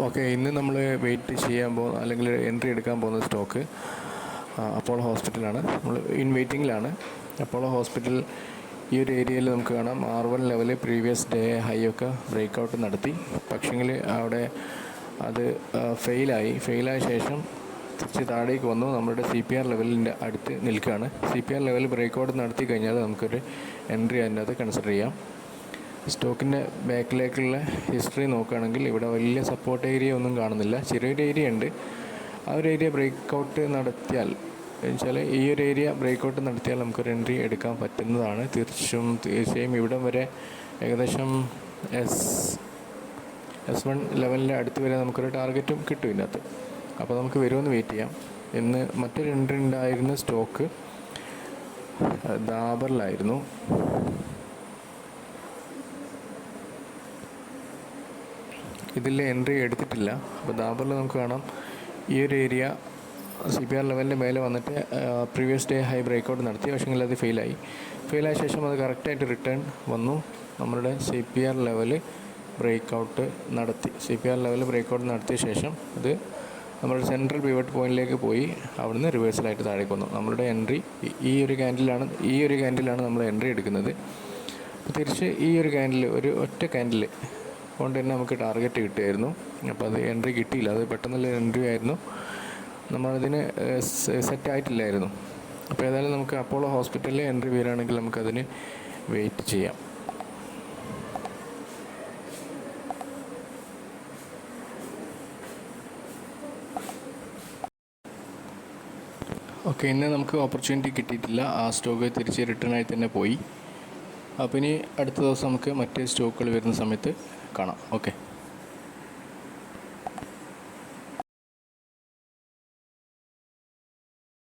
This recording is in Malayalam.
ഓക്കെ, ഇന്ന് നമ്മൾ വെയിറ്റ് ചെയ്യാൻ പോകുന്ന അല്ലെങ്കിൽ എൻട്രി എടുക്കാൻ പോകുന്ന സ്റ്റോക്ക് അപ്പോളോ ഹോസ്പിറ്റലാണ്. നമ്മൾ ഇൻ വെയിറ്റിങ്ങിലാണ്. അപ്പോളോ ഹോസ്പിറ്റൽ ഈ ഒരു ഏരിയയിൽ നമുക്ക് കാണാം R1 level previous day high ഒക്കെ ബ്രേക്ക് ഔട്ട് നടത്തി. പക്ഷെങ്കിൽ അവിടെ അത് ഫെയിലായ ശേഷം തിരിച്ച് താഴേക്ക് വന്നു. നമ്മുടെ CPR ലെവലിൻ്റെ അടുത്ത് നിൽക്കുകയാണ്. CPR ലെവൽ ബ്രേക്ക് ഔട്ട് നടത്തി കഴിഞ്ഞാൽ നമുക്കൊരു എൻട്രി അതിനകത്ത് കൺസിഡർ ചെയ്യാം. സ്റ്റോക്കിൻ്റെ ബാക്കിലേക്കുള്ള ഹിസ്റ്ററി നോക്കുകയാണെങ്കിൽ ഇവിടെ വലിയ സപ്പോർട്ട് ഏരിയ ഒന്നും കാണുന്നില്ല. ചെറിയൊരു ഏരിയ ഉണ്ട്. ആ ഒരു ഏരിയ ബ്രേക്ക് ഔട്ട് നടത്തിയാൽ എന്നുവെച്ചാൽ ഈ ഒരു ഏരിയ ബ്രേക്ക് ഔട്ട് നടത്തിയാൽ നമുക്കൊരു എൻട്രി എടുക്കാൻ പറ്റുന്നതാണ്. തീർച്ചയായും ഇവിടം വരെ ഏകദേശം S1 ലെവലിൻ്റെ അടുത്ത് വരെ നമുക്കൊരു ടാർഗറ്റും കിട്ടും ഇതിനകത്ത്. അപ്പോൾ നമുക്ക് വരുമെന്ന് വെയിറ്റ് ചെയ്യാം. ഇന്ന് മറ്റൊരു എൻട്രി ഉണ്ടായിരുന്ന സ്റ്റോക്ക് ദാബറിലായിരുന്നു. ഇതിൽ എൻട്രി എടുത്തിട്ടില്ല. അപ്പോൾ ദാബറിൽ നമുക്ക് കാണാം ഈ ഒരു ഏരിയ CPR ലെവലിൻ്റെ മേലെ വന്നിട്ട് previous day high break out നടത്തി. പക്ഷേങ്കിൽ അത് ഫെയിലായ ശേഷം അത് കറക്റ്റായിട്ട് റിട്ടേൺ വന്നു. നമ്മളുടെ CPR ലെവൽ ബ്രേക്ക് ഔട്ട് നടത്തിയ ശേഷം അത് നമ്മുടെ സെൻട്രൽ പിവറ്റ് പോയിന്റിലേക്ക് പോയി അവിടുന്ന് റിവേഴ്സലായിട്ട് താഴേക്ക് വന്നു. നമ്മളുടെ എൻട്രി ഈ ഒരു ക്യാൻഡിലാണ് നമ്മൾ എൻട്രി എടുക്കുന്നത്. അപ്പോൾ തിരിച്ച് ഈ ഒരു ഒരു ഒറ്റ ക്യാൻഡിൽ കൊണ്ട് തന്നെ നമുക്ക് ടാർഗറ്റ് കിട്ടുമായിരുന്നു. അപ്പോൾ അത് എൻട്രി കിട്ടിയില്ല. അത് പെട്ടെന്നുള്ള എൻട്രി ആയിരുന്നു. നമ്മളതിന് സെറ്റായിട്ടില്ലായിരുന്നു. അപ്പോൾ ഏതായാലും നമുക്ക് അപ്പോളോ ഹോസ്പിറ്റലിൽ എൻട്രി വരികയാണെങ്കിൽ നമുക്കതിന് വെയിറ്റ് ചെയ്യാം. ഓക്കെ, ഇന്ന് നമുക്ക് ഓപ്പർച്യൂണിറ്റി കിട്ടിയിട്ടില്ല. ആ സ്റ്റോക്ക് തിരിച്ച് റിട്ടേൺ ആയി തന്നെ പോയി. അപ്പോൾ ഇനി അടുത്ത ദിവസം നമുക്ക് മറ്റ് സ്റ്റോക്കുകൾ വരുന്ന സമയത്ത് കാണാം. ഓക്കെ.